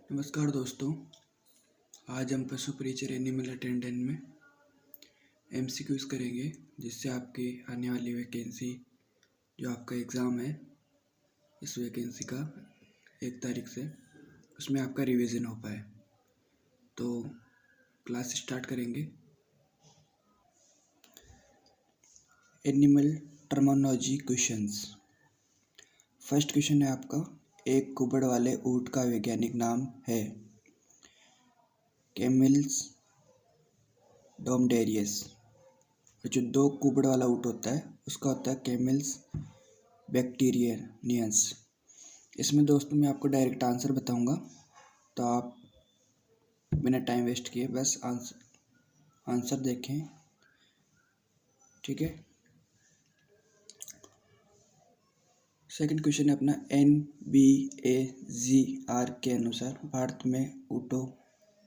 नमस्कार दोस्तों। आज हम पशु परिचय एनिमल अटेंडेंट में एमसीक्यूज करेंगे, जिससे आपकी आने वाली वैकेंसी जो आपका एग्ज़ाम है इस वैकेंसी का 1 तारीख से, उसमें आपका रिवीजन हो पाए। तो क्लास स्टार्ट करेंगे। Animal terminology questions. First question है आपका, एक कुबड़ वाले ऊँट का वैज्ञानिक नाम है। कैमिल्स डोमडेरियस। जो 2 कुबड़ वाला ऊँट होता है उसका होता है कैमिल्स बैक्टीरियनियंस। इसमें दोस्तों मैं आपको डायरेक्ट आंसर बताऊंगा, तो आप बिना टाइम वेस्ट किए बस आंसर देखें, ठीक है। सेकंड क्वेश्चन है अपना, NBAGR के अनुसार भारत में ऊँटों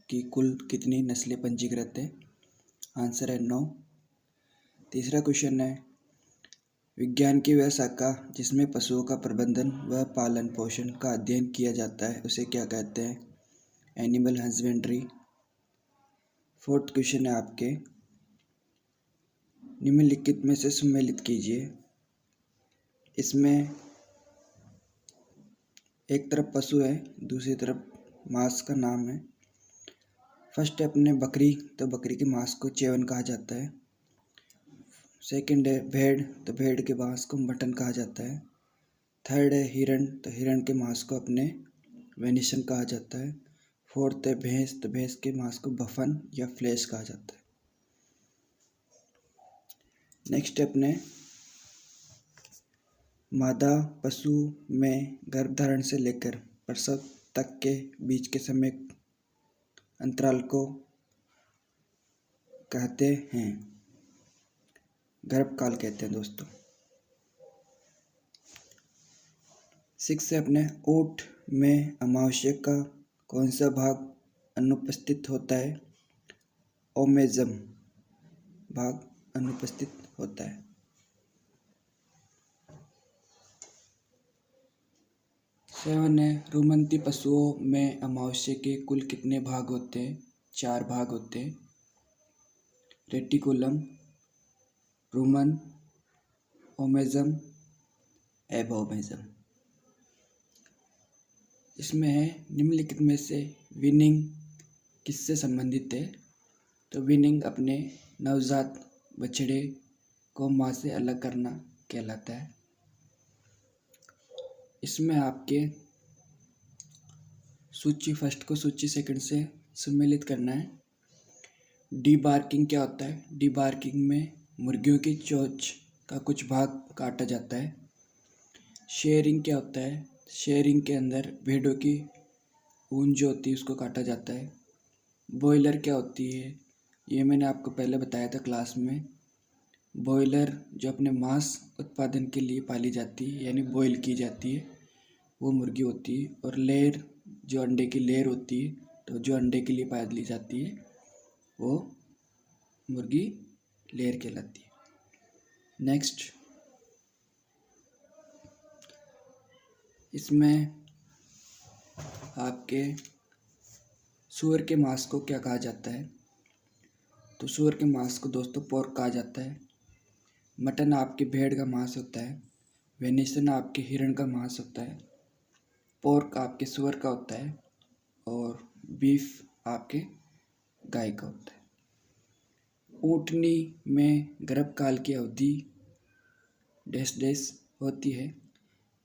की कुल कितनी नस्लें पंजीकृत है? आंसर है 9। तीसरा क्वेश्चन है, विज्ञान की वह शाखा जिसमें पशुओं का प्रबंधन व पालन पोषण का अध्ययन किया जाता है उसे क्या कहते हैं? Animal husbandry. फोर्थ क्वेश्चन है आपके, निम्नलिखित में से सम्मिलित कीजिए। इसमें एक तरफ पशु है, दूसरी तरफ मांस का नाम है। फर्स्ट है अपने बकरी, तो बकरी के मांस को चेवन कहा जाता है। सेकंड है भेड़, तो भेड़ के मांस को मटन कहा जाता है। थर्ड है हिरण, तो हिरण के मांस को अपने वेनिसन कहा जाता है। फोर्थ है भैंस, तो भैंस के मांस को बफन या फ्लेश कहा जाता है। नेक्स्ट है अपने, मादा पशु में गर्भधारण से लेकर प्रसव तक के बीच के समय अंतराल को कहते हैं? गर्भकाल कहते हैं दोस्तों। 6 है अपने, ऊँट में अमावस्या का कौन सा भाग अनुपस्थित होता है? ओमेजम भाग अनुपस्थित होता है। 7 है, रुमंती पशुओं में अमावस्या के कुल कितने भाग होते हैं? 4 भाग होते हैं। Reticulum, Ruman, omasum, एबोमेजम। इसमें है, निम्नलिखित में से विनिंग किससे संबंधित है? तो विनिंग अपने नवजात बछड़े को मां से अलग करना कहलाता है। इसमें आपके सूची फर्स्ट को सूची सेकंड से सम्मिलित करना है। डीबार्किंग क्या होता है? डीबार्किंग में मुर्गियों की चोंच का कुछ भाग काटा जाता है। शेयरिंग क्या होता है? शेयरिंग के अंदर भेड़ों की ऊन जो होती है उसको काटा जाता है। बॉयलर क्या होती है? ये मैंने आपको पहले बताया था क्लास में। बॉयलर जो अपने मांस उत्पादन के लिए पाली जाती है, यानी बॉयल की जाती है, वो मुर्गी होती है। और लेयर जो अंडे की लेयर होती है, तो जो अंडे के लिए पाली जाती है वो मुर्गी लेयर कहलाती है। नेक्स्ट, इसमें आपके सूअर के मांस को क्या कहा जाता है? तो सूअर के मांस को दोस्तों पोर्क कहा जाता है। मटन आपके भेड़ का मांस होता है। वेनिसन आपके हिरण का मांस होता है। पोर्क आपके सूअर का होता है। और बीफ आपके गाय का होता है। ऊँटनी में गर्भकाल की अवधि डैश डैश होती है,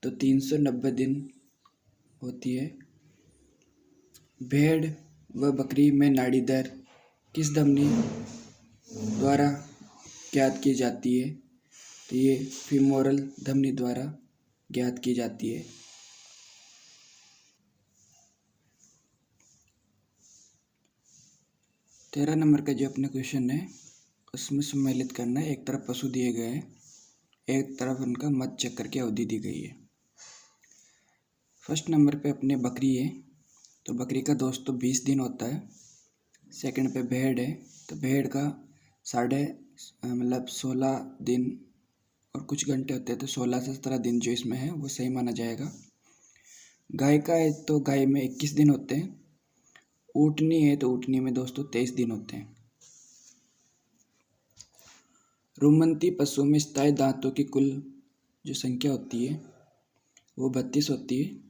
तो 390 दिन होती है। भेड़ व बकरी में नाड़ी दर किस धमनी द्वारा ज्ञात की जाती है? तो ये फीमोरल धमनी द्वारा ज्ञात की जाती है। तेरह नंबर का जो अपना क्वेश्चन है उसमें सम्मिलित करना है। एक तरफ पशु दिए गए हैं, एक तरफ उनका मध्य चक्र की अवधि दी गई है। फर्स्ट नंबर पे अपने बकरी है, तो बकरी का दोस्तों 20 दिन होता है। सेकंड पे भेड़ है, तो भेड़ का 16 दिन और कुछ घंटे होते हैं, तो 16 से 17 दिन जो इसमें है वो सही माना जाएगा। गाय का है, तो गाय में 21 दिन होते हैं। ऊँटनी है तो ऊँटनी में दोस्तों 23 दिन होते हैं। रुमंती पशु में स्थायी दांतों की कुल जो संख्या होती है वो 32 होती है।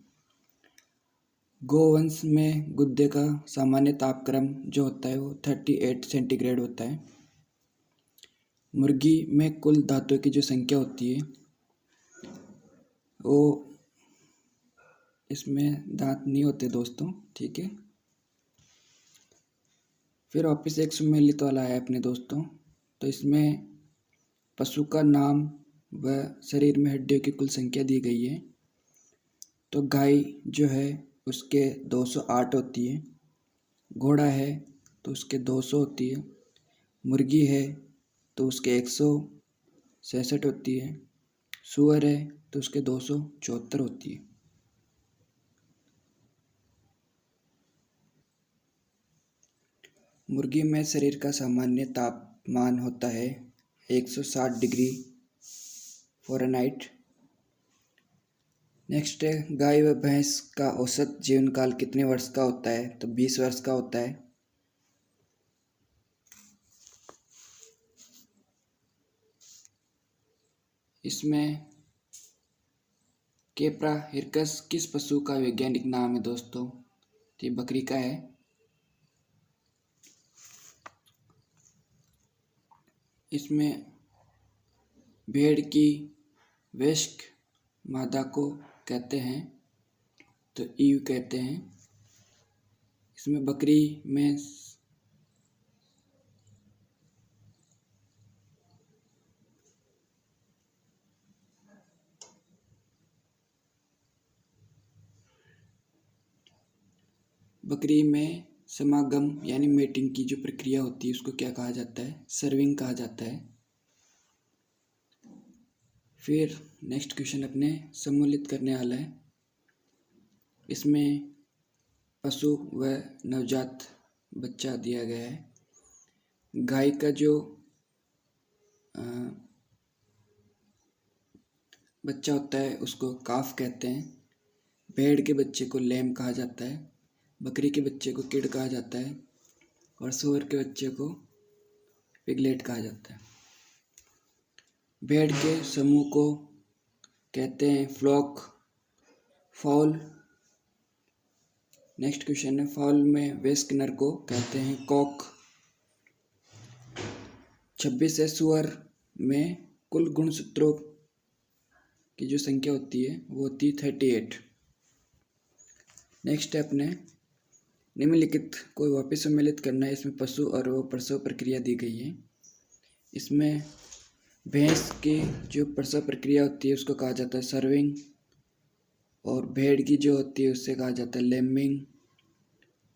गोवंश में गुद्दे का सामान्य तापक्रम जो होता है वो 38 सेंटीग्रेड होता है। मुर्गी में कुल दांतों की जो संख्या होती है वो, इसमें दांत नहीं होते दोस्तों, ठीक है। फिर वापस एक सुमेलित वाला है अपने दोस्तों, तो इसमें पशु का नाम व शरीर में हड्डियों की कुल संख्या दी गई है। तो गाय जो है उसके 208 होती है, घोड़ा है तो उसके 200 होती है, मुर्गी है तो उसके 166 होती है, सूअर है तो उसके 274 होती है। मुर्गी में शरीर का सामान्य तापमान होता है 160 डिग्री फ़ारेनहाइट। नेक्स्ट है, गाय व भैंस का औसत जीवन काल कितने वर्ष का होता है? तो 20 वर्ष का होता है। इसमें केप्रा हिरकस किस पशु का वैज्ञानिक नाम है दोस्तों? तो ये बकरी का है। इसमें भेड़ की वयस्क मादा को कहते हैं तो ईव कहते हैं। इसमें बकरी में समागम यानी मेटिंग की जो प्रक्रिया होती है उसको क्या कहा जाता है? सर्विंग कहा जाता है। फिर नेक्स्ट क्वेश्चन अपने सम्मिलित करने वाला है। इसमें पशु व नवजात बच्चा दिया गया है। गाय का जो बच्चा होता है उसको काफ कहते हैं। भेड़ के बच्चे को लैम कहा जाता है। बकरी के बच्चे को किड कहा जाता है और सूअर के बच्चे को पिगलेट कहा जाता है। भेड़ के समूह को कहते हैं फ्लॉक, फाउल। नेक्स्ट क्वेश्चन है, फाउल में वयस्क नर को कहते हैं कॉक। 26 है, सुअर में कुल गुणसूत्रों की जो संख्या होती है वो होती है 38। नेक्स्ट है अपने निम्नलिखित को वापस सम्मिलित करना है। इसमें पशु और वो प्रसव प्रक्रिया दी गई है। इसमें भैंस की जो प्रसव प्रक्रिया होती है उसको कहा जाता है सर्विंग, और भेड़ की जो होती है उससे कहा जाता है लेमिंग,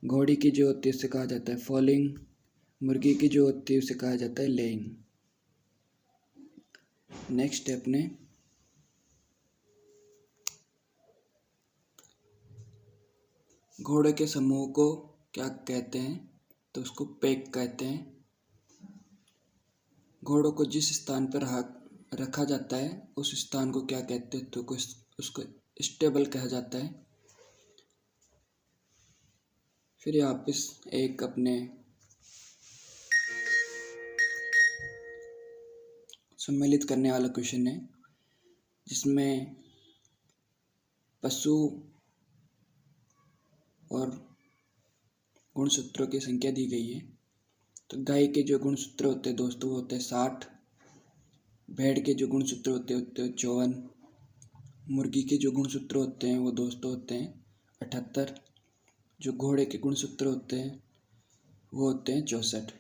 घोड़ी की जो होती है उससे कहा जाता है फॉलिंग, मुर्गी की जो होती है उसे कहा जाता है लेइंग। नेक्स्ट है अपने घोड़े के समूह को क्या कहते हैं? तो उसको पैक कहते हैं। घोड़ों को जिस स्थान पर रखा जाता है उस स्थान को क्या कहते हैं? तो उसको स्टेबल कहा जाता है। फिर यहाँ पे एक अपने सम्मिलित करने वाला क्वेश्चन है जिसमें पशु और गुणसूत्रों की संख्या दी गई है। तो गाय के जो गुणसूत्र होते हैं दोस्तों वो होते हैं 60, भेड़ के जो गुणसूत्र होते हैं 54, मुर्गी के जो गुणसूत्र होते हैं वो दोस्तों होते हैं 78, जो घोड़े के गुणसूत्र होते हैं वो होते हैं 64।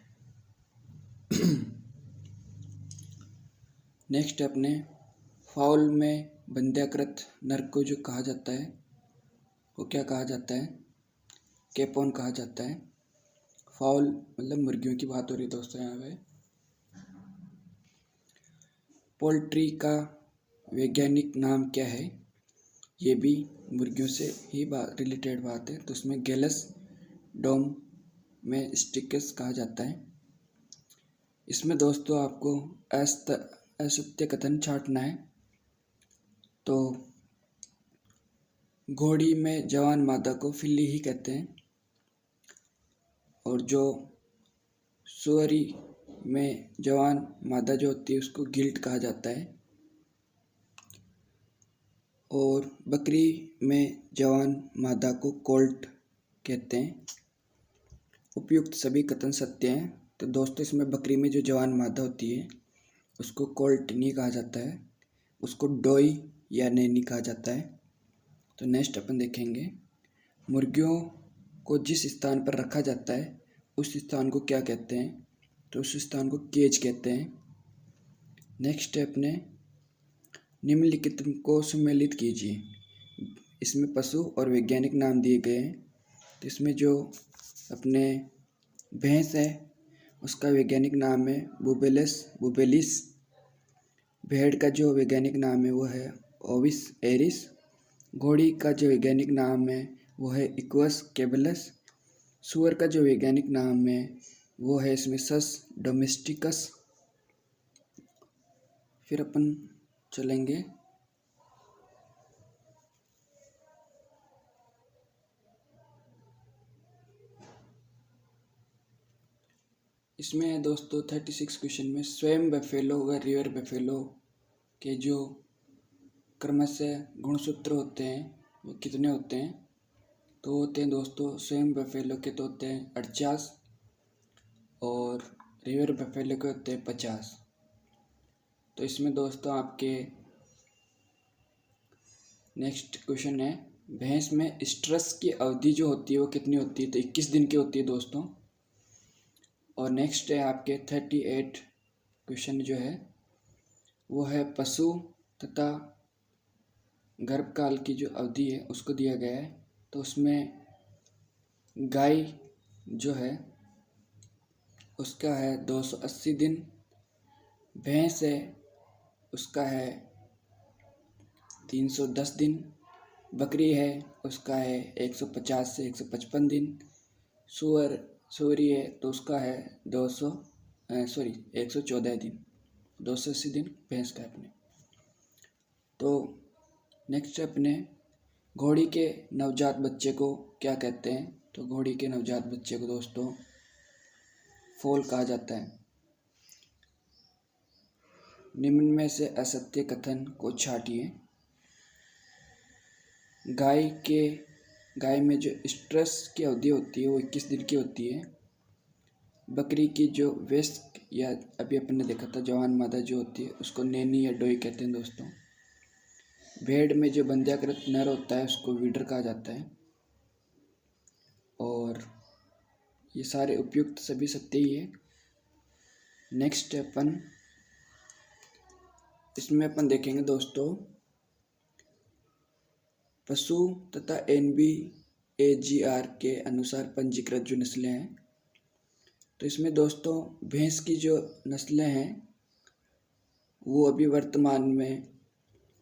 नेक्स्ट अपने फाउल में बंध्याकृत नर को जो कहा जाता है वो क्या कहा जाता है? कैपोन कहा जाता है। फाउल मतलब मुर्गियों की बात हो रही है दोस्तों यहाँ पे। पोल्ट्री का वैज्ञानिक नाम क्या है? ये भी मुर्गियों से ही रिलेटेड बात है। तो उसमें गैलस डोमेस्टिकस कहा जाता है। इसमें दोस्तों आपको असत्य कथन छांटना है। तो घोड़ी में जवान मादा को फिल्ली ही कहते हैं। और जो सुअरी में जवान मादा जो होती है उसको गिल्ट कहा जाता है, और बकरी में जवान मादा को कोल्ट कहते हैं। उपयुक्त सभी कथन सत्य हैं। तो दोस्तों इसमें बकरी में जो जवान मादा होती है उसको कोल्ट नहीं कहा जाता है, उसको डोई या नैनी कहा जाता है। तो नेक्स्ट अपन देखेंगे, मुर्गियों को जिस स्थान पर रखा जाता है उस स्थान को क्या कहते हैं? तो उस स्थान को केज कहते हैं। नेक्स्ट है अपने निम्नलिखित को सम्मिलित कीजिए। इसमें पशु और वैज्ञानिक नाम दिए गए हैं। तो इसमें जो अपने भैंस है उसका वैज्ञानिक नाम है बुबेलिस। भेड़ का जो वैज्ञानिक नाम है वो है ओविस एरिस। घोड़ी का जो वैज्ञानिक नाम है वो है इक्वस कैबलस। सूअर का जो वैज्ञानिक नाम है वो है इसमें सस डोमेस्टिकस। फिर अपन चलेंगे इसमें है दोस्तों 36 क्वेश्चन में स्वयं बफेलो व रिवर बफेलो के जो क्रमशः गुणसूत्र होते हैं वो कितने होते हैं? तो होते हैं दोस्तों, स्वयं बफेलो के तो होते हैं 48 और रिवर बफेलो के होते हैं 50। तो इसमें दोस्तों आपके नेक्स्ट क्वेश्चन है, भैंस में स्ट्रेस की अवधि जो होती है वो कितनी होती है? तो 21 दिन की होती है दोस्तों। और नेक्स्ट है आपके 38 क्वेश्चन जो है वो है पशु तथा गर्भकाल की जो अवधि है उसको दिया गया है। तो उसमें गाय जो है उसका है 280 दिन, भैंस है उसका है 310 दिन, बकरी है उसका है 150 से 155 दिन, सूअरी है तो उसका है 114 दिन, 280 दिन भैंस का है अपने। तो नेक्स्ट अपने घोड़ी के नवजात बच्चे को क्या कहते हैं? तो घोड़ी के नवजात बच्चे को दोस्तों फोल कहा जाता है। निम्न में से असत्य कथन को छांटिए। गाय में जो स्ट्रेस की अवधि होती है वो 21 दिन की होती है। बकरी की जो वेस्ट या अभी अपन ने देखा था जवान मादा जो होती है उसको नैनी या डोई कहते हैं दोस्तों। भेड़ में जो बंध्याकृत नर होता है उसको वीडर कहा जाता है। और ये सारे उपयुक्त सभी सत्य ही है। नेक्स्ट अपन इसमें अपन देखेंगे दोस्तों पशु तथा NBAGR के अनुसार पंजीकृत जो नस्लें हैं। तो इसमें दोस्तों भैंस की जो नस्लें हैं वो अभी वर्तमान में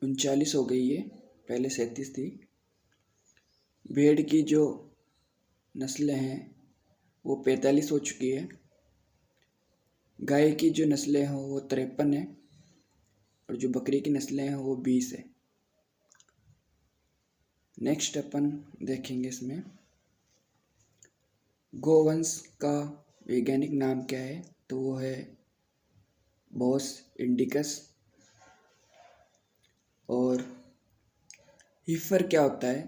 39 हो गई है, पहले 37 थी। भेड़ की जो नस्लें हैं वो 45 हो चुकी है। गाय की जो नस्लें हैं वो 53 है और जो बकरी की नस्लें हैं वो 20 है। नेक्स्ट अपन देखेंगे इसमें गोवंश का वैज्ञानिक नाम क्या है? तो वो है बोस इंडिकस। और हीफर क्या होता है?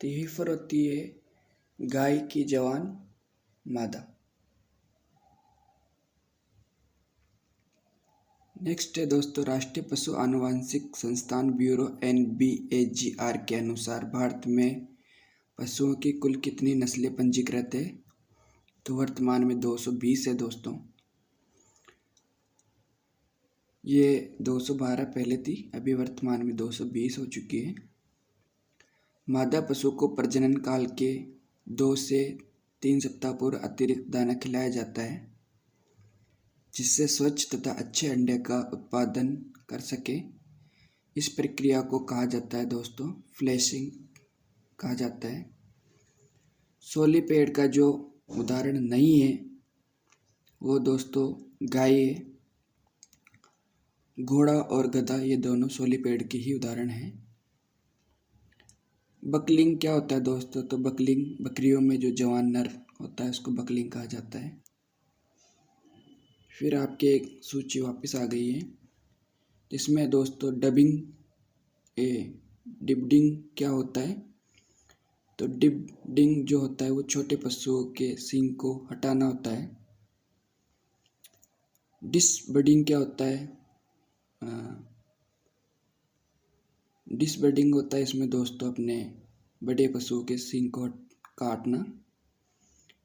तो हीफर होती है गाय की जवान मादा। नेक्स्ट है दोस्तों राष्ट्रीय पशु आनुवांशिक संस्थान ब्यूरो NBAGR के अनुसार भारत में पशुओं की कुल कितनी नस्लें पंजीकृत है? तो वर्तमान में 220 है दोस्तों। ये 212 पहले थी, अभी वर्तमान में 220 हो चुकी है। मादा पशु को प्रजनन काल के 2 से 3 सप्ताह पूर्व अतिरिक्त दाना खिलाया जाता है जिससे स्वच्छ तथा अच्छे अंडे का उत्पादन कर सके। इस प्रक्रिया को कहा जाता है दोस्तों फ्लैशिंग कहा जाता है। सोलीपेड का जो उदाहरण नहीं है वो दोस्तों गाय है। घोड़ा और गधा ये दोनों सोलीपेड के ही उदाहरण हैं। बकलिंग क्या होता है दोस्तों? तो बकलिंग बकरियों में जो जवान नर होता है उसको बकलिंग कहा जाता है। फिर आपके एक सूची वापस आ गई है, जिसमें दोस्तों डिबडिंग क्या होता है। तो डिबडिंग जो होता है वो छोटे पशुओं के सींग को हटाना होता है। डिसबडिंग क्या होता है, डिसबडिंग होता है इसमें दोस्तों अपने बड़े पशुओं के सींग को काटना।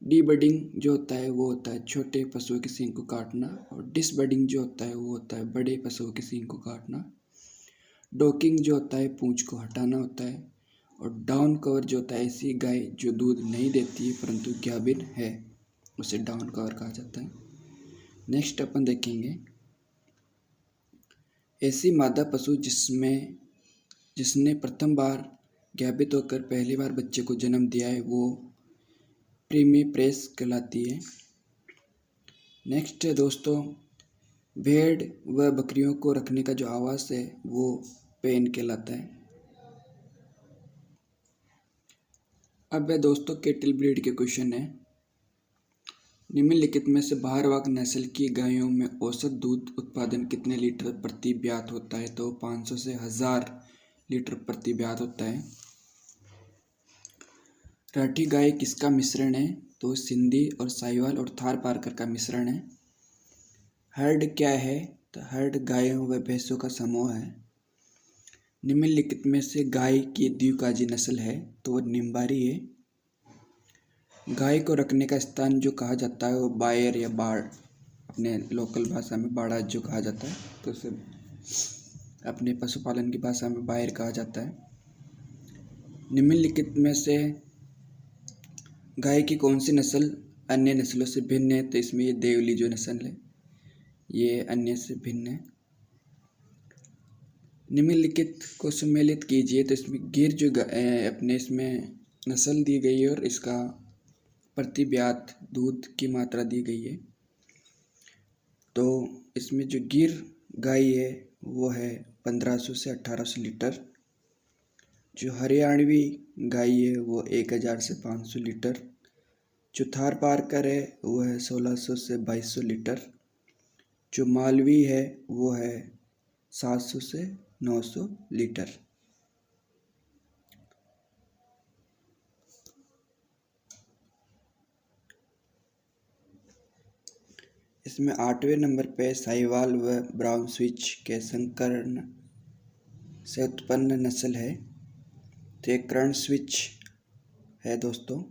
डीबडिंग जो होता है वो होता है छोटे पशुओं के सींग को काटना, और डिसबडिंग जो होता है वो होता है बड़े पशुओं के सींग को काटना। डोकिंग जो होता है पूंछ को हटाना होता है, और डाउन कवर जो होता है ऐसी गाय जो दूध नहीं देती है परंतु गाभिन है, उसे डाउन कवर कहा जाता है। नेक्स्ट अपन देखेंगे ऐसी मादा पशु जिसने प्रथम बार गाभित होकर पहली बार बच्चे को जन्म दिया है, वो प्रीमिप्रेस कहलाती है। नेक्स्ट है दोस्तों भेड़ व बकरियों को रखने का जो आवास है वो पेन कहलाता है। अब है दोस्तों केटल ब्रीड के क्वेश्चन है। निम्नलिखित में से भारवाहक नस्ल की गायों में औसत दूध उत्पादन कितने लीटर प्रति ब्यात होता है। तो 500 से 1000 लीटर प्रति ब्यात होता है। राठी गाय किसका मिश्रण है। तो सिंधी और साहिवाल और थार पारकर का मिश्रण है। हर्ड क्या है। तो हर्ड गायों व भैंसों का समूह है। निम्नलिखित में से गाय की द्विकाजी नस्ल है। तो वो निम्बारी है। गाय को रखने का स्थान जो कहा जाता है वो बायर या बाड़, अपने लोकल भाषा में बाड़ा जो कहा जाता है, तो उसे अपने पशुपालन की भाषा में बायर कहा जाता है। निम्नलिखित में से गाय की कौन सी नस्ल अन्य नस्लों से भिन्न है। तो इसमें ये देवली जो नस्ल है ये अन्य से भिन्न है। निम्नलिखित को सम्मिलित कीजिए। तो इसमें गिर जो अपने इसमें नस्ल दी गई है और इसका प्रति ब्यात दूध की मात्रा दी गई है। तो इसमें जो गिर गाय है वो है 1500 से 1800 लीटर। जो हरियाणवी गाय है वो 1000 से 500 लीटर। जो थार पारकर है वो है 1600 से 2200 लीटर। जो मालवी है वो है 700 से 900 लीटर। इसमें 8वें नंबर पे साहिवाल व ब्राउन स्विच के संकरण से उत्पन्न नस्ल है। तो एक कर्ण स्विच है दोस्तों।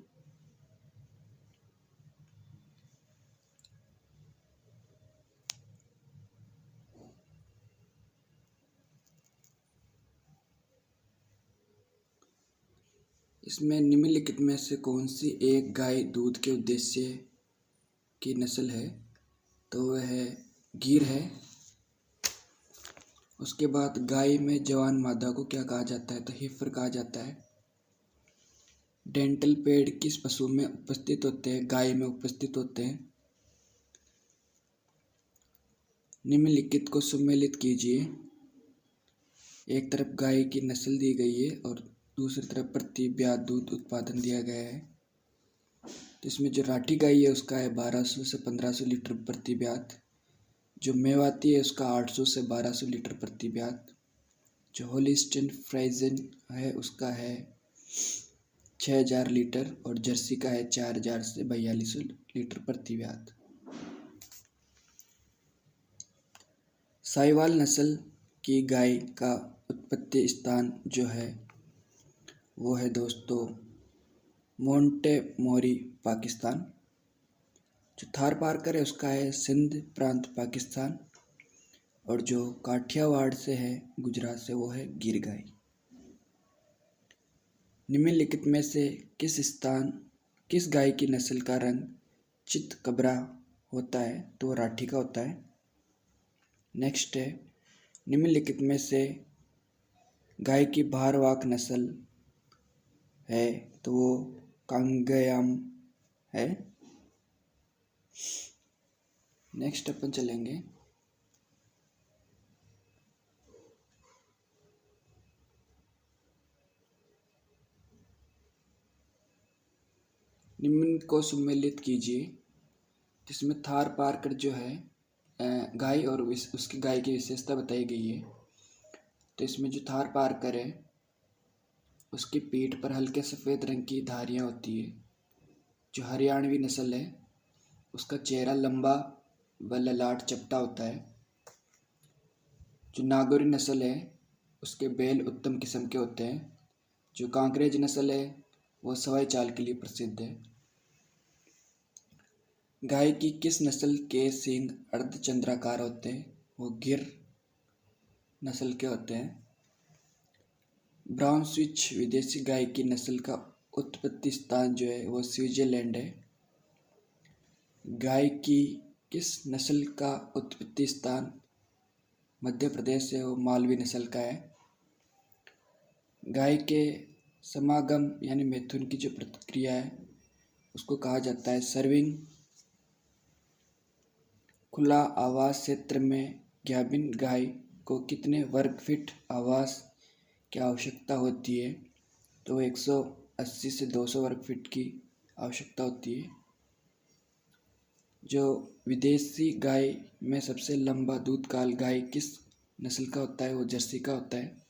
इसमें निम्नलिखित में से कौन सी एक गाय दूध के उद्देश्य की नस्ल है। तो वह है गिर है। उसके बाद गाय में जवान मादा को क्या कहा जाता है। तो हिफर कहा जाता है। डेंटल पैड किस पशु में उपस्थित होते हैं। गाय में उपस्थित होते हैं। निम्नलिखित को सम्मिलित कीजिए। एक तरफ गाय की नस्ल दी गई है और दूसरी तरफ प्रति ब्यात दूध उत्पादन दिया गया है। तो इसमें जो राठी गाय है उसका है 1200 से 1500 लीटर प्रति ब्यात। जो मेवाती है उसका 800 से 1200 लीटर प्रति ब्यात। जो होलिस्टीन फ्राइजन है उसका है 6000 लीटर, और जर्सी का है 4000 से 4200 लीटर प्रति ब्यात। साहिवाल नस्ल की गाय का उत्पत्ति स्थान जो है वो है दोस्तों मोंटेमोरी पाकिस्तान। जो थार पारकर है उसका है सिंध प्रांत पाकिस्तान, और जो काठियावाड़ से है गुजरात से वो है गिर गाय। निम्नलिखित में से किस गाय की नस्ल का रंग चितकबरा होता है। तो वो राठी का होता है। नेक्स्ट है निम्नलिखित में से गाय की भारवाहक नस्ल है। तो वो कांगयम है। नेक्स्ट अपन चलेंगे निम्न को सम्मिलित कीजिए, जिसमें थार पारकर जो है गाय और उसकी गाय की विशेषता बताई गई है। तो इसमें जो थार पारकर है उसकी पीठ पर हल्के सफ़ेद रंग की धारियाँ होती है। जो हरियाणवी नस्ल है उसका चेहरा लंबा व ललाट चपटा होता है। जो नागौरी नस्ल है उसके बैल उत्तम किस्म के होते हैं। जो कांकरेज नस्ल है वो सवाई चाल के लिए प्रसिद्ध है। गाय की किस नस्ल के सींग अर्धचंद्राकार होते हैं? वो गिर नस्ल के होते हैं। ब्राउन स्विच विदेशी गाय की नस्ल का उत्पत्ति स्थान जो है वो स्विट्जरलैंड है। गाय की किस नस्ल का उत्पत्ति स्थान मध्य प्रदेश है, वो मालवी नस्ल का है। गाय के समागम यानी मैथुन की जो प्रक्रिया है उसको कहा जाता है सर्विंग। खुला आवास क्षेत्र में गाभिन गाय को कितने वर्ग फीट आवास की आवश्यकता होती है? तो 180 से 200 वर्ग फीट की आवश्यकता होती है। जो विदेशी गाय में सबसे लंबा दूधकाल गाय किस नस्ल का होता है? वो जर्सी का होता है।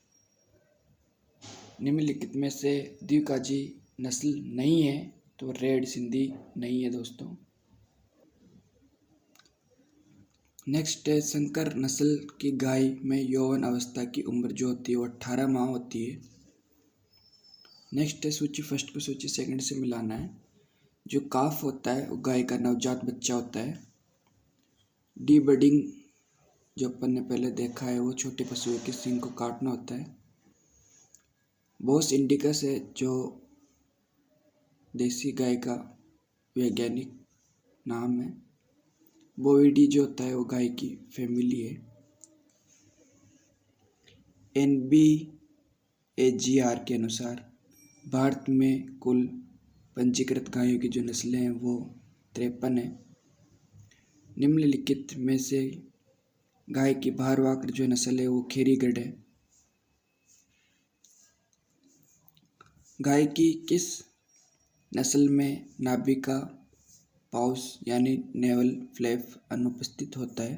निम्नलिखित में से द्विकाजी नस्ल नहीं है, तो रेड सिंधी नहीं है दोस्तों। नेक्स्ट है संकर नस्ल की गाय में यौवन अवस्था की उम्र जो होती है वो 18 माह होती है। नेक्स्ट है सूची फर्स्ट को सूची सेकंड से मिलाना है। जो काफ होता है वो गाय का नवजात बच्चा होता है। डी बडिंग जो अपन ने पहले देखा है वो छोटे पशुओं के सींग को काटना होता है। बोस इंडिकस है जो देसी गाय का वैज्ञानिक नाम है। बोविडी जो होता है वो गाय की फैमिली है। NBAGR के अनुसार भारत में कुल पंजीकृत गायों की जो नस्लें हैं वो 53 है। निम्नलिखित में से गाय की भारवाकर जो नस्ल है वो खेरीगढ़ है। गाय की किस नस्ल में नाभि का पाउच यानी नेवल फ्लैप अनुपस्थित होता है?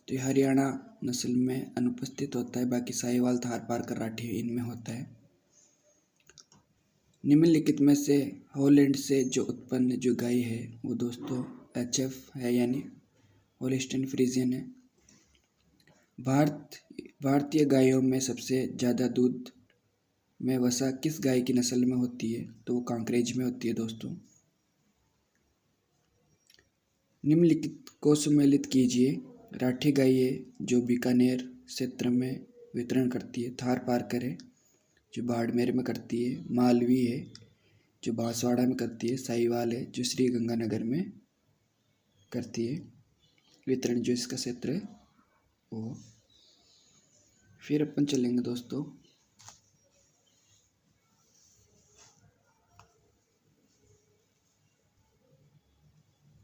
तो हरियाणा नस्ल में अनुपस्थित होता है। बाकी साहिवाल, थार पारकर, राठी इनमें होता है। निम्नलिखित में से हॉलैंड से जो उत्पन्न जो गाय है वो दोस्तों HF है यानी होल्स्टीन फ्रीजियन है। भारतीय गायों में सबसे ज़्यादा दूध में वसा किस गाय की नस्ल में होती है? तो वो कांकरेज में होती है दोस्तों। निम्नलिखित को सम्मिलित कीजिए। राठी गाय है जो बीकानेर क्षेत्र में वितरण करती है। थार पारकर है जो बाड़मेर में करती है। मालवी है जो बांसवाड़ा में करती है। साहिवाल है जो श्री गंगानगर में करती है वितरण, जो इसका क्षेत्र है वो। फिर अपन चलेंगे दोस्तों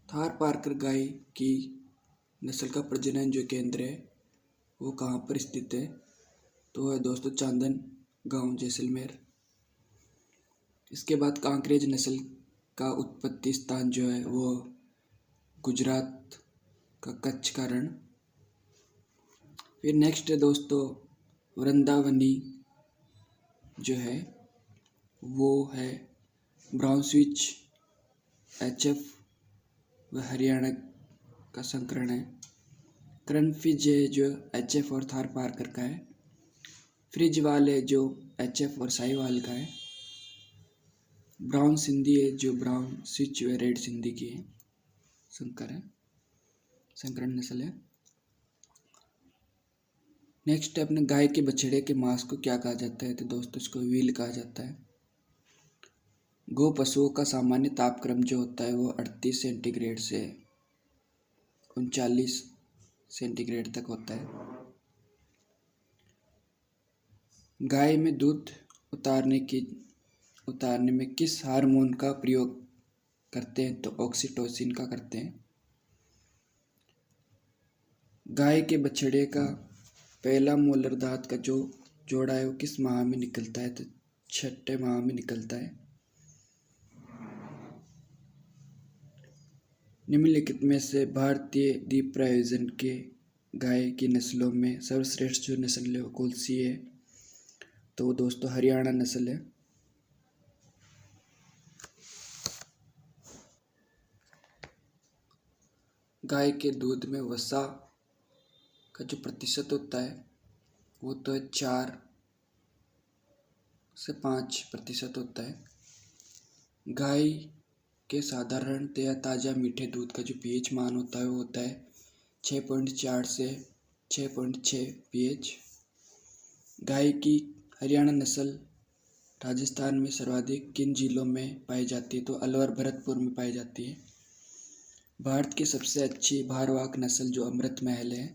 थार पारकर गाय की नस्ल का प्रजनन जो केंद्र है वो कहाँ पर स्थित है? तो है दोस्तों चांदन गांव, जैसलमेर। इसके बाद कांकरेज नस्ल का उत्पत्ति स्थान जो है वो गुजरात का कच्छ का रण। फिर नेक्स्ट है दोस्तों वृंदावनी जो है वो है ब्राउन स्विच HF व हरियाणा का संकरण है। क्रनफिज है जो HF और थार पारकर का है। फ्रिजवाल है जो HF और साहिवाल का है। ब्राउन सिंधी है जो ब्राउन स्विच व रेड सिंधी की है, संकर है, संकरण नस्ल है। नेक्स्ट है अपने गाय के बछड़े के मांस को क्या कहा जाता है? तो दोस्तों इसको व्हील कहा जाता है। गो पशुओं का सामान्य तापक्रम जो होता है वो 38 सेंटीग्रेड से 39 सेंटीग्रेड तक होता है। गाय में दूध उतारने में किस हार्मोन का प्रयोग करते हैं? तो ऑक्सीटोसिन का करते हैं। गाय के बछड़े का पहला मोलर दांत का जो जोड़ा है वो किस माह में निकलता है? तो 6ठे माह में निकलता है। निम्नलिखित में से भारतीय द्वीप प्रायोजन के गाय की नस्लों में सर्वश्रेष्ठ जो नस्ल है वो कौन सी है? तो दोस्तों हरियाणा नस्ल है। गाय के दूध में वसा का जो प्रतिशत होता है वो तो है 4 से 5% होता है। गाय के साधारणतया ताज़ा मीठे दूध का जो पीएच मान होता है वो होता है 6.4 से 6.6 पीएच। गाय की हरियाणा नस्ल राजस्थान में सर्वाधिक किन जिलों में पाई जाती है? तो अलवर भरतपुर में पाई जाती है। भारत की सबसे अच्छी भारवाहक नस्ल जो अमृत महल है।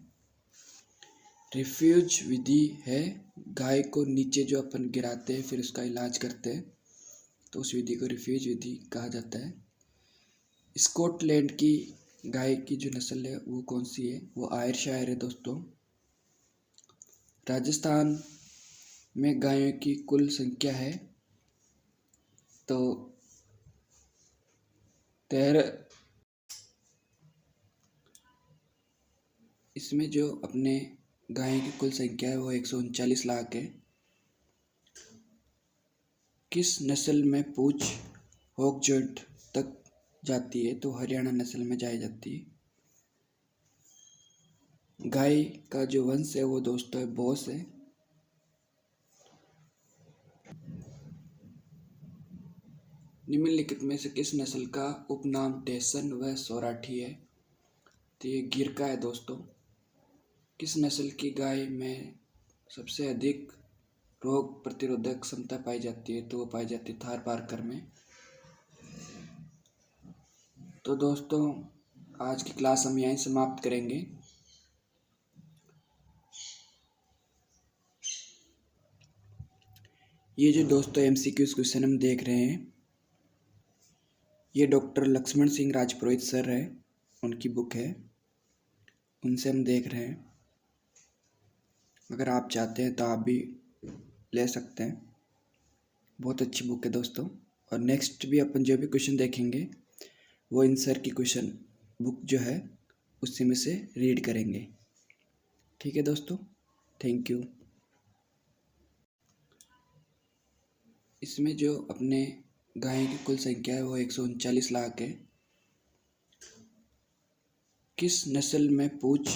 रिफ्यूज विधि है, गाय को नीचे जो अपन गिराते हैं फिर उसका इलाज करते हैं, तो उस विधि को रिफ्यूज विधि कहा जाता है। स्कॉटलैंड की गाय की जो नस्ल है वो कौन सी है? वो आयरशायर है दोस्तों। राजस्थान में गायों की कुल संख्या है तो 13। इसमें जो अपने गायों की कुल संख्या है वो 139 लाख है। किस नस्ल में पूंछ हॉक तक जाती है? तो हरियाणा नस्ल में जाई जाती है। गाय का जो वंश है वो दोस्तों है बोस है। निम्नलिखित में से किस नस्ल का उपनाम टेसन व सौराठी है? तो ये गिर का है दोस्तों। किस नस्ल की गाय में सबसे अधिक रोग प्रतिरोधक क्षमता पाई जाती है? तो वो पाई जाती है थार पारकर में। तो दोस्तों आज की क्लास हम यहीं समाप्त करेंगे। ये जो दोस्तों एमसीक्यूज क्वेश्चन हम देख रहे हैं ये डॉक्टर लक्ष्मण सिंह राजपुरोहित सर है, उनकी बुक है, उनसे हम देख रहे हैं। अगर आप चाहते हैं तो आप भी ले सकते हैं, बहुत अच्छी बुक है दोस्तों। और नेक्स्ट भी अपन जो भी क्वेश्चन देखेंगे वो इन सर की क्वेश्चन बुक जो है उसी में से रीड करेंगे। ठीक है दोस्तों, थैंक यू। इसमें जो अपने गायों की कुल संख्या है वो 139 लाख है। किस नस्ल में पूंछ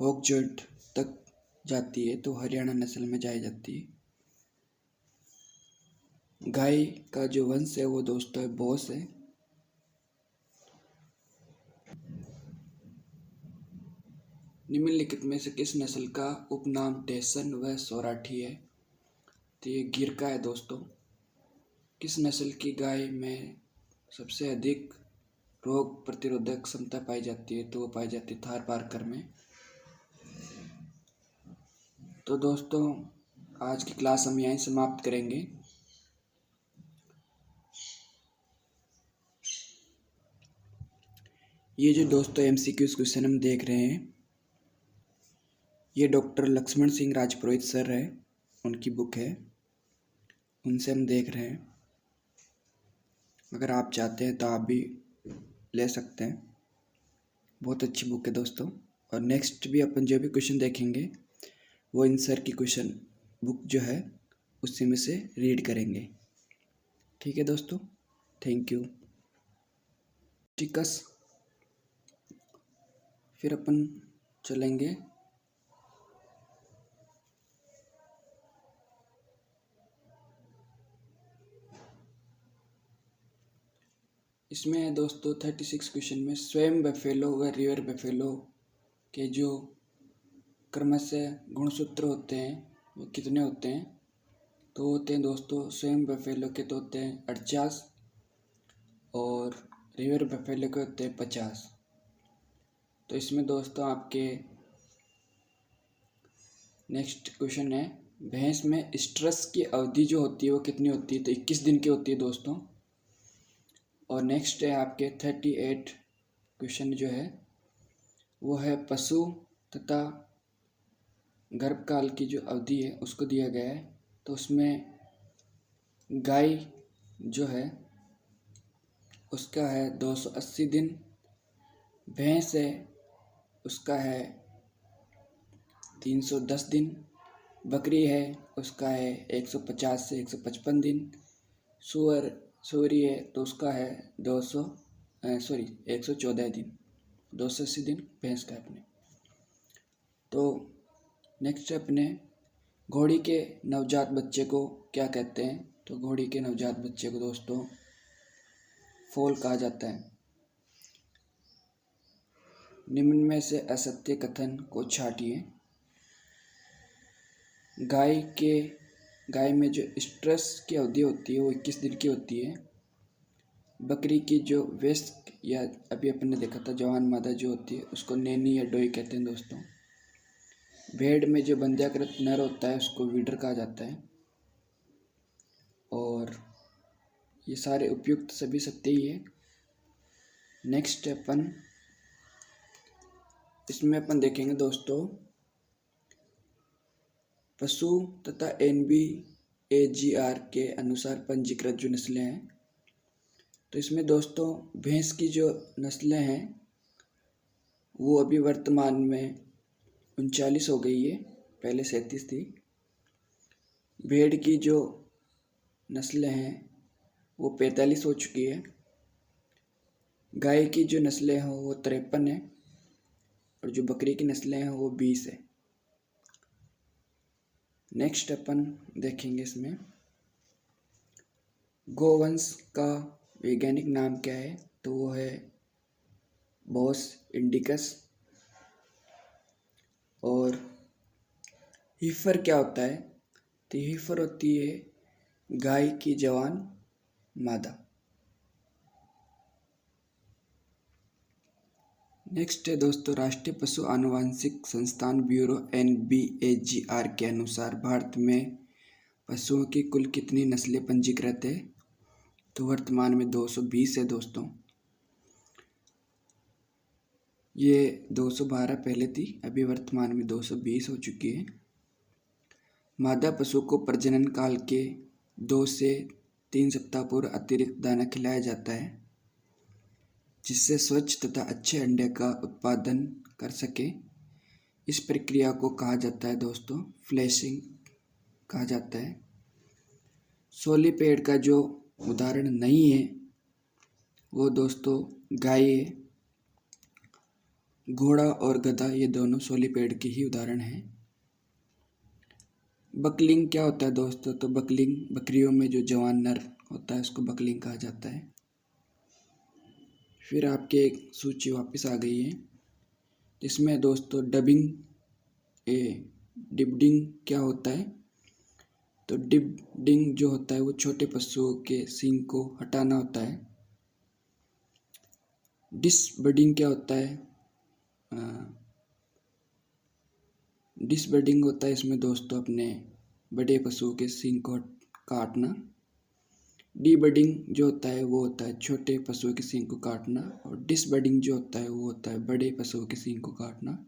हॉक तक जाती है? तो हरियाणा नस्ल में जाई जाती है। गाय का जो वंश है वो दोस्तों है बोस है। निम्नलिखित में से किस नस्ल का उपनाम टेसन व सौराठी है? तो ये गिर का है दोस्तों। किस नस्ल की गाय में सबसे अधिक रोग प्रतिरोधक क्षमता पाई जाती है? तो वो पाई जाती है थार पारकर में। तो दोस्तों आज की क्लास हम यहीं समाप्त करेंगे। ये जो दोस्तों एमसीक्यूज क्वेश्चन हम देख रहे हैं ये डॉक्टर लक्ष्मण सिंह राजपुरोहित सर है, उनकी बुक है, उनसे हम देख रहे हैं। अगर आप चाहते हैं तो आप भी ले सकते हैं, बहुत अच्छी बुक है दोस्तों। और नेक्स्ट भी अपन जो भी क्वेश्चन देखेंगे वो इन सर की क्वेश्चन बुक जो है उसी में से रीड करेंगे। ठीक है दोस्तों, थैंक यू। टिकस फिर अपन चलेंगे इसमें है दोस्तों 36 क्वेश्चन में स्वयं बफेलो व रिवर बफेलो के जो क्रमशः गुणसूत्र होते हैं वो कितने होते हैं? तो होते हैं दोस्तों स्वयं बफेलो के तो होते हैं 48 और रिवर बफेलो के होते हैं 50। तो इसमें दोस्तों आपके नेक्स्ट क्वेश्चन है भैंस में स्ट्रेस की अवधि जो होती है वो कितनी होती है? तो 21 दिन की होती है दोस्तों। और नेक्स्ट है आपके 38 क्वेश्चन जो है वो है पशु तथा गर्भकाल की जो अवधि है उसको दिया गया है। तो उसमें गाय जो है उसका है 280 दिन भैंस है उसका है 310 दिन। बकरी है उसका है 150 से 155 दिन। सूअरी है तो उसका है 114 दिन, 280 दिन भैंस का अपने। तो नेक्स्ट अपने घोड़ी के नवजात बच्चे को क्या कहते हैं? तो घोड़ी के नवजात बच्चे को दोस्तों फोल कहा जाता है। निम्न में से असत्य कथन को छांटिए। गाय में जो स्ट्रेस की अवधि होती है वो 21 दिन की होती है। बकरी की जो वयस्क या अभी अपन ने देखा था जवान मादा जो होती है उसको नैनी या डोई कहते हैं दोस्तों। भेड़ में जो बंध्याकृत नर होता है उसको वीडर कहा जाता है। और ये सारे उपयुक्त सभी सत्य ही है। नेक्स्ट अपन इसमें अपन देखेंगे दोस्तों पशु तथा NBAGR के अनुसार पंजीकृत जो नस्लें हैं। तो इसमें दोस्तों भैंस की जो नस्लें हैं वो अभी वर्तमान में 39 हो गई है, पहले 37 थी। भेड़ की जो नस्लें हैं वो 45 हो चुकी है। गाय की जो नस्लें हैं वो 53 है और जो बकरी की नस्लें हैं वो 20 है। नेक्स्ट अपन देखेंगे इसमें गोवंश का वैज्ञानिक नाम क्या है? तो वो है बोस इंडिकस। और हीफर क्या होता है? तो हीफर होती है गाय की जवान मादा। नेक्स्ट है दोस्तों राष्ट्रीय पशु आनुवांशिक संस्थान ब्यूरो NBAGR के अनुसार भारत में पशुओं की कुल कितनी नस्लें पंजीकृत है? तो वर्तमान में 220 है दोस्तों। ये 212 पहले थी, अभी वर्तमान में 220 हो चुकी है। मादा पशु को प्रजनन काल के 2 से 3 सप्ताह पूर्व अतिरिक्त दाना खिलाया जाता है जिससे स्वच्छ तथा अच्छे अंडे का उत्पादन कर सके। इस प्रक्रिया को कहा जाता है दोस्तों फ्लैशिंग कहा जाता है। सोलिपेड का जो उदाहरण नहीं है वो दोस्तों गाय है। घोड़ा और गधा ये दोनों सोलिपेड के ही उदाहरण हैं। बकलिंग क्या होता है दोस्तों? तो बकलिंग बकरियों में जो जवान नर होता है उसको बकलिंग कहा जाता है। फिर आपके एक सूची वापस आ गई है जिसमें दोस्तों डिबडिंग क्या होता है? तो डिबडिंग जो होता है वो छोटे पशुओं के सींग को हटाना होता है। डिसबडिंग क्या होता है? डिसबडिंग होता है इसमें दोस्तों अपने बड़े पशुओं के सींग को काटना। डीबडिंग जो होता है वो होता है छोटे पशुओं के सींग को काटना। और डिसबडिंग जो होता है वो होता है बड़े पशुओं के सींग को काटना।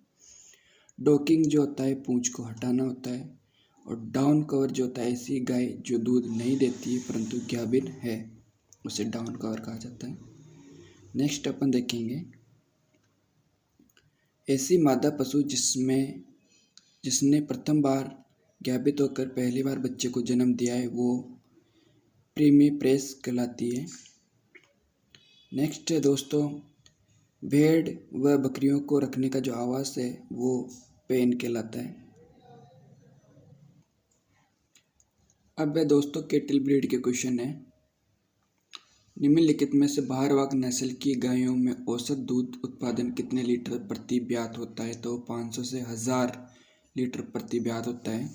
डोकिंग जो होता है पूंछ को हटाना होता है। और डाउन कवर जो होता है ऐसी गाय जो दूध नहीं देती है परंतु गाभिन है उसे डाउन कवर कहा जाता है। नेक्स्ट अपन देखेंगे ऐसी मादा पशु जिसने प्रथम बार गाभित होकर पहली बार बच्चे को जन्म दिया है वो प्रीमीप्रेस कहलाती है। नेक्स्ट है दोस्तों भेड़ व बकरियों को रखने का जो आवास है वो पेन कहलाता है। अब है दोस्तों केटल ब्रीड के क्वेश्चन है। निम्नलिखित में से भारवाहक नस्ल की गायों में औसत दूध उत्पादन कितने लीटर प्रति ब्यात होता है? तो 500 से 1000 लीटर प्रति ब्यात होता है।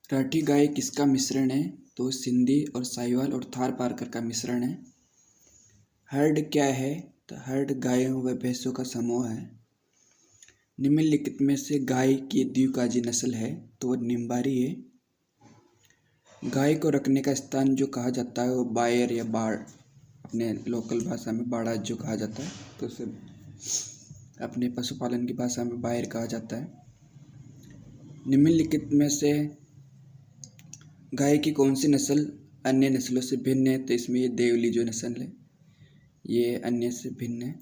राठी गाय किसका मिश्रण है? तो सिंधी और साहिवाल और थार पारकर का मिश्रण है। हर्ड क्या है? तो हर्ड गायों व भैंसों का समूह है। निम्नलिखित में से गाय की द्विकाजी नस्ल है? तो वह निम्बारी है। गाय को रखने का स्थान जो कहा जाता है वो बायर या बाड़, अपने लोकल भाषा में बाड़ा जो कहा जाता है, तो उसे अपने पशुपालन की भाषा में बायर कहा जाता है। निम्नलिखित में से गाय की कौन सी नस्ल अन्य नस्लों से भिन्न है? तो इसमें ये देवली जो नस्ल है ये अन्य से भिन्न है।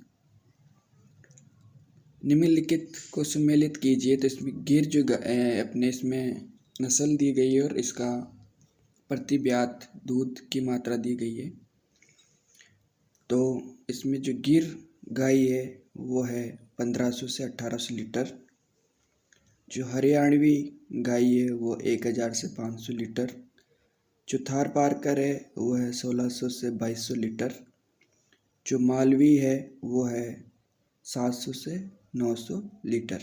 निम्नलिखित को सम्मिलित कीजिए। तो इसमें गिर जो अपने इसमें नस्ल दी गई है और इसका प्रति ब्यात दूध की मात्रा दी गई है। तो इसमें जो गिर गाय है वो है 1500 से 1800 लीटर। जो हरियाणवी गाय है वो 1000 से 500 लीटर। जो थार पारकर है वो है 1600 से 2200 लीटर। जो मालवी है वो है 700 से 900 लीटर।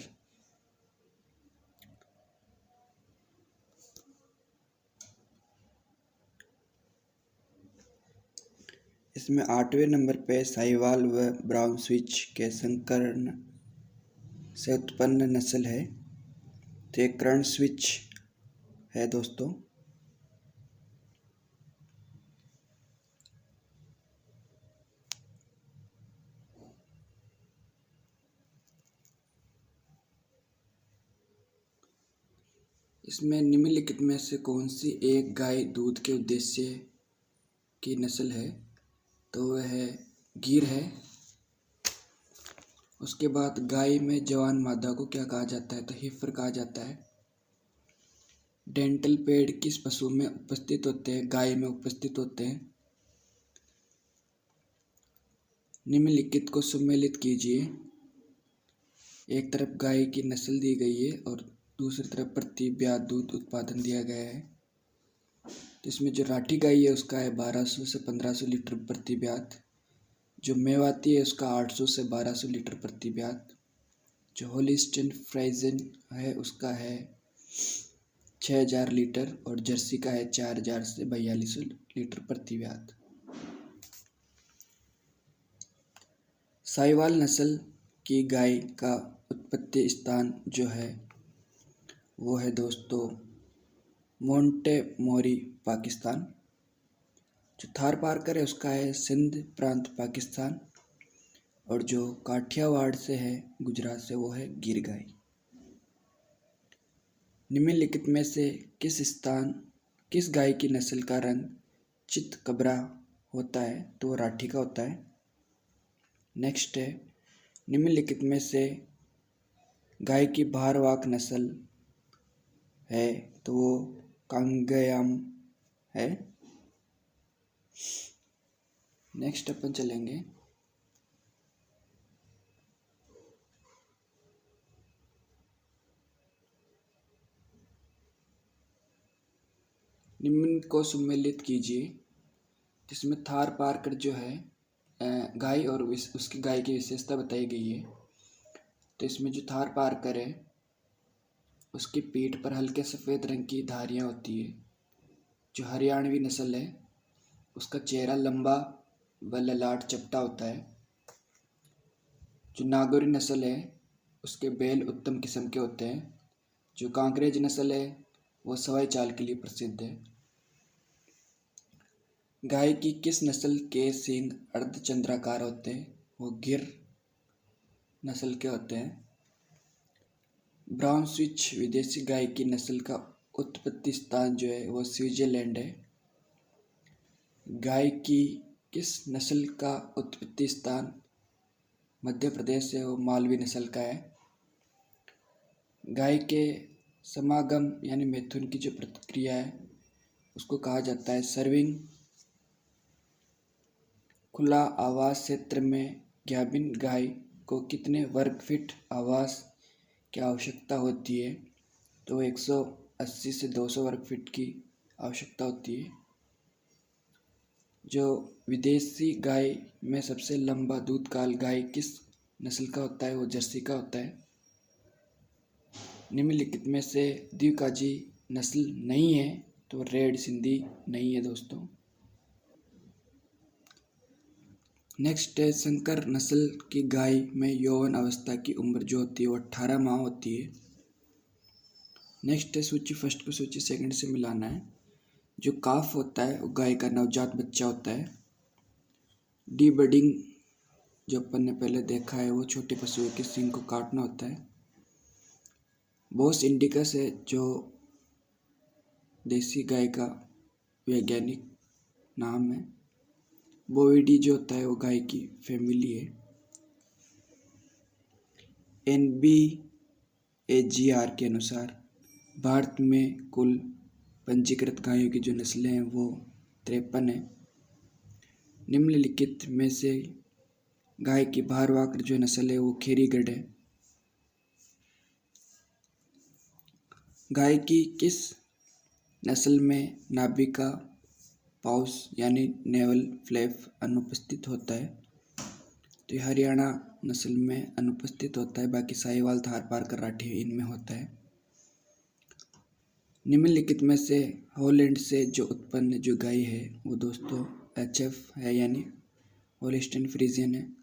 इसमें 8वें नंबर पे साहिवाल व ब्राउन स्विच के संकरण से उत्पन्न नस्ल है। तो एक कर्ण स्विच है दोस्तों। इसमें निम्नलिखित में से कौन सी एक गाय दूध के उद्देश्य की नस्ल है? तो वह है गिर है। उसके बाद गाय में जवान मादा को क्या कहा जाता है? तो हिफर कहा जाता है। डेंटल पैड किस पशु में उपस्थित होते हैं? गाय में उपस्थित होते हैं। निम्नलिखित को सम्मिलित कीजिए। एक तरफ गाय की नस्ल दी गई है और दूसरी तरफ प्रति ब्यात दूध उत्पादन दिया गया है। तो इसमें जो राठी गाय है उसका है 1200 से 1500 लीटर प्रति ब्यात। जो मेवाती है उसका 800 से 1200 लीटर प्रति ब्यात। जो होलिस्टीन फ्राइजन है उसका है 6000 लीटर और जर्सी का है 4000 से 4200 लीटर प्रति ब्यात। साहिवाल नस्ल की गाय का उत्पत्ति स्थान जो है वो है दोस्तों मोंटेमोरी पाकिस्तान। जो थार पारकर है उसका है सिंध प्रांत पाकिस्तान। और जो काठियावाड़ से है गुजरात से वो है गिर गाय। निम्नलिखित में से किस गाय की नस्ल का रंग चितकबरा होता है? तो वो राठी का होता है। नेक्स्ट है निम्नलिखित में से गाय की भारवाक नस्ल है? तो वो कांगेयम है। नेक्स्ट अपन चलेंगे निम्न को सम्मिलित कीजिए। जिसमें थार पारकर जो है गाय और उसकी गाय की विशेषता बताई गई है। तो इसमें जो थार पारकर है उसकी पीठ पर हल्के सफ़ेद रंग की धारियाँ होती है। जो हरियाणवी नस्ल है उसका चेहरा लंबा व ललाट चपटा होता है। जो नागौरी नस्ल है उसके बैल उत्तम किस्म के होते हैं। जो कांकरेज नस्ल है वो सवाई चाल के लिए प्रसिद्ध है। गाय की किस नस्ल के सींग अर्धचंद्राकार होते हैं? वो गिर नस्ल के होते हैं। ब्राउन स्विच विदेशी गाय की नस्ल का उत्पत्ति स्थान जो है वो स्विट्जरलैंड है। गाय की किस नस्ल का उत्पत्ति स्थान मध्य प्रदेश से वो मालवी नस्ल का है। गाय के समागम यानी मैथुन की जो प्रक्रिया है उसको कहा जाता है सर्विंग। खुला आवास क्षेत्र में गाभिन गाय को कितने वर्ग फीट आवास की आवश्यकता होती है? तो 180 से 200 वर्ग फीट की आवश्यकता होती है। जो विदेशी गाय में सबसे लंबा दूधकाल गाय किस नस्ल का होता है? वो जर्सी का होता है। निम्नलिखित में से द्विकाजी नस्ल नहीं है तो रेड सिंधी नहीं है दोस्तों। नेक्स्ट है संकर नस्ल की गाय में यौवन अवस्था की उम्र जो होती है वो 18 माह होती है। नेक्स्ट है सूची फर्स्ट को सूची सेकंड से मिलाना है। जो काफ होता है वो गाय का नवजात बच्चा होता है। डी बडिंग जो अपन ने पहले देखा है वो छोटे पशुओं के सींग को काटना होता है। बोस इंडिकस है जो देसी गाय का वैज्ञानिक नाम है। बोविडी जो होता है वो गाय की फैमिली है। NBAGR के अनुसार भारत में कुल पंजीकृत गायों की जो नस्लें हैं वो 53 है। निम्नलिखित में से गाय की भारवाह जो नस्ल है वो खेरीगढ़ है। गाय की किस नस्ल में नाभि का पाउच यानी नेवल फ्लैप अनुपस्थित होता है? तो ये हरियाणा नस्ल में अनुपस्थित होता है, बाकी साहिवाल, थारपारकर, राठी इनमें होता है। निम्नलिखित में से हॉलैंड से जो उत्पन्न जो गाय है वो दोस्तों HF है यानी होल्स्टीन फ्रीजियन है।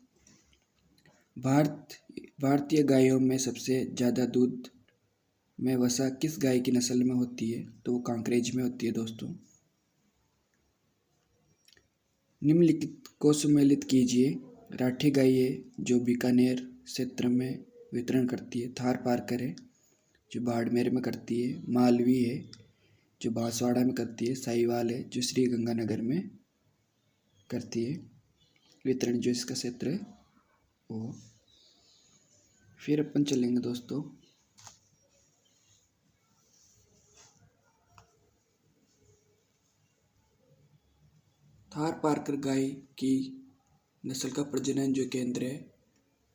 भारतीय गायों में सबसे ज़्यादा दूध में वसा किस गाय की नस्ल में होती है? तो वो कांकरेज में होती है दोस्तों। निम्नलिखित को सम्मिलित कीजिए। राठी गाय है जो बीकानेर क्षेत्र में वितरण करती है। थारपारकर है जो बाड़मेर में करती है। मालवी है जो बांसवाड़ा में करती है। साहिवाल है जो श्री गंगानगर में करती है वितरण, जो इसका क्षेत्र है वो। फिर अपन चलेंगे दोस्तों थारपारकर गाय की नस्ल का प्रजनन जो केंद्र है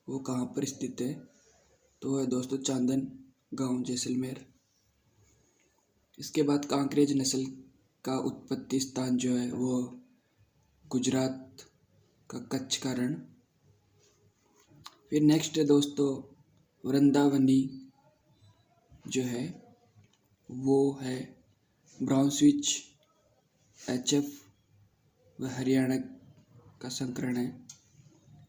वो कहाँ पर स्थित है? तो है दोस्तों चांदन गांव, जैसलमेर। इसके बाद कांकरेज नस्ल का उत्पत्ति स्थान जो है वो गुजरात का कच्छ का रण। फिर नेक्स्ट है दोस्तों वृंदावनी जो है वो है ब्राउनस्विच HF व हरियाणा का संकरण है।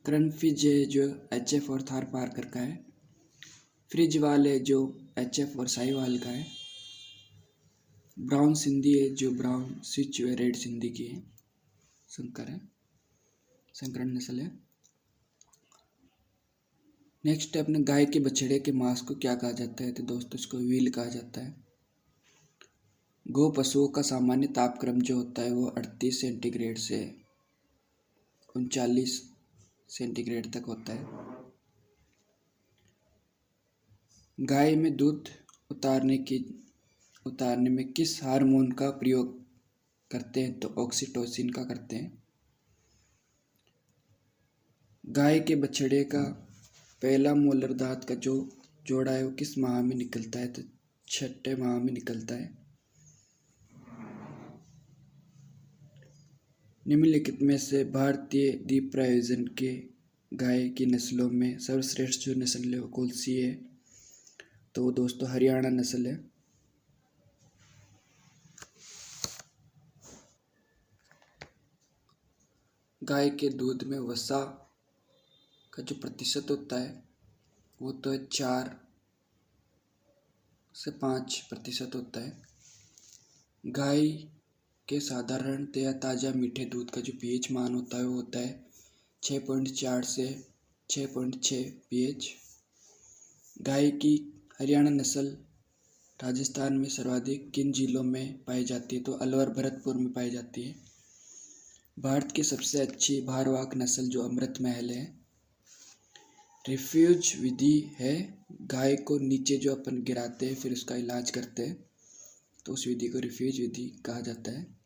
क्रनफिज है जो HF और थारपारकर का है। फ्रिजवाल है जो HF और साहिवाल का है। ब्राउन सिंधी है जो ब्राउन स्विच व रेड सिंधी की है, संकरण नस्ल है। नेक्स्ट है अपने गाय के बछड़े के मांस को क्या कहा जाता है? तो दोस्तों इसको व्हील कहा जाता है। गो पशुओं का सामान्य तापक्रम जो होता है वो 38 सेंटीग्रेड से 39 सेंटीग्रेड तक होता है। गाय में दूध उतारने में किस हार्मोन का प्रयोग करते हैं? तो ऑक्सीटोसिन का करते हैं। गाय के बछड़े का पहला मोलर दांत का जो जोड़ा है वो किस माह में निकलता है? तो 6ठे माह में निकलता है। निम्नलिखित में से भारतीय द्वीप प्रायोजन के गाय की नस्लों में सर्वश्रेष्ठ जो नस्ल है वो कौन सी है? तो दोस्तों हरियाणा नस्ल है। गाय के दूध में वसा का जो प्रतिशत होता है वो तो 4 से 5% होता है। गाय के साधारणतया ताज़ा मीठे दूध का जो pH मान होता है वो होता है 6.4 से 6.6 pH। गाय की हरियाणा नस्ल राजस्थान में सर्वाधिक किन जिलों में पाई जाती है? तो अलवर, भरतपुर में पाई जाती है। भारत की सबसे अच्छी भारवाहक नस्ल जो अमृत महल है। रिफ्यूज विधि है, गाय को नीचे जो अपन गिराते हैं फिर उसका इलाज करते हैं, तो उस विधि को रिफ्यूज विधि कहा जाता है।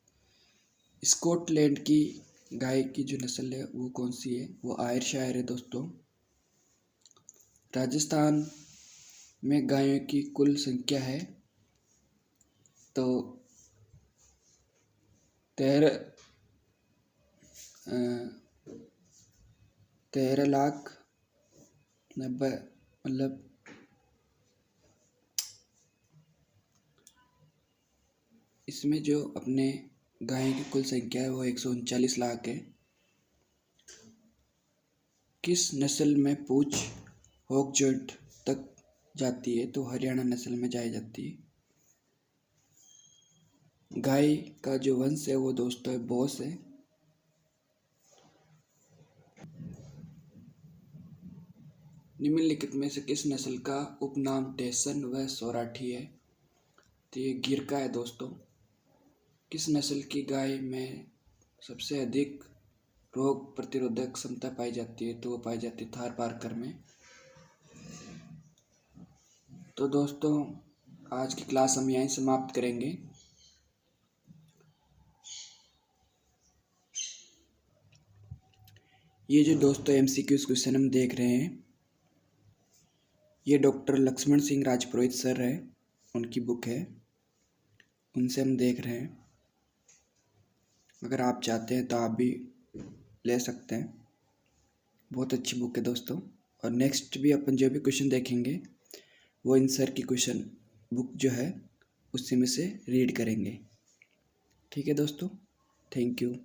स्कॉटलैंड की गाय की जो नस्ल है वो कौन सी है? वो आयरशायर है दोस्तों। राजस्थान में गायों की कुल संख्या है तो 13,90,000 मतलब इसमें जो अपने गाय की कुल संख्या है वो 139 लाख है। किस नस्ल में पूंछ हॉक जॉइंट तक जाती है? तो हरियाणा नस्ल में जाई जाती है। गाय का जो वंश है वो दोस्तों बोस है। निम्नलिखित में से किस नस्ल का उपनाम टेसन व सौराठी है? तो ये गिर का है दोस्तों। किस नस्ल की गाय में सबसे अधिक रोग प्रतिरोधक क्षमता पाई जाती है, तो वो पाई जाती है थारपारकर में। तो दोस्तों आज की क्लास हम यहीं समाप्त करेंगे। ये जो दोस्तों MCQs क्वेश्चन हम देख रहे हैं, ये डॉक्टर लक्ष्मण सिंह राजपुरोहित सर है, उनकी बुक है, उनसे हम देख रहे हैं। अगर आप चाहते हैं तो आप भी ले सकते हैं, बहुत अच्छी बुक है दोस्तों। और नेक्स्ट भी अपन जो भी क्वेश्चन देखेंगे वो इन सर की क्वेश्चन बुक जो है उसी में से रीड करेंगे। ठीक है दोस्तों, थैंक यू।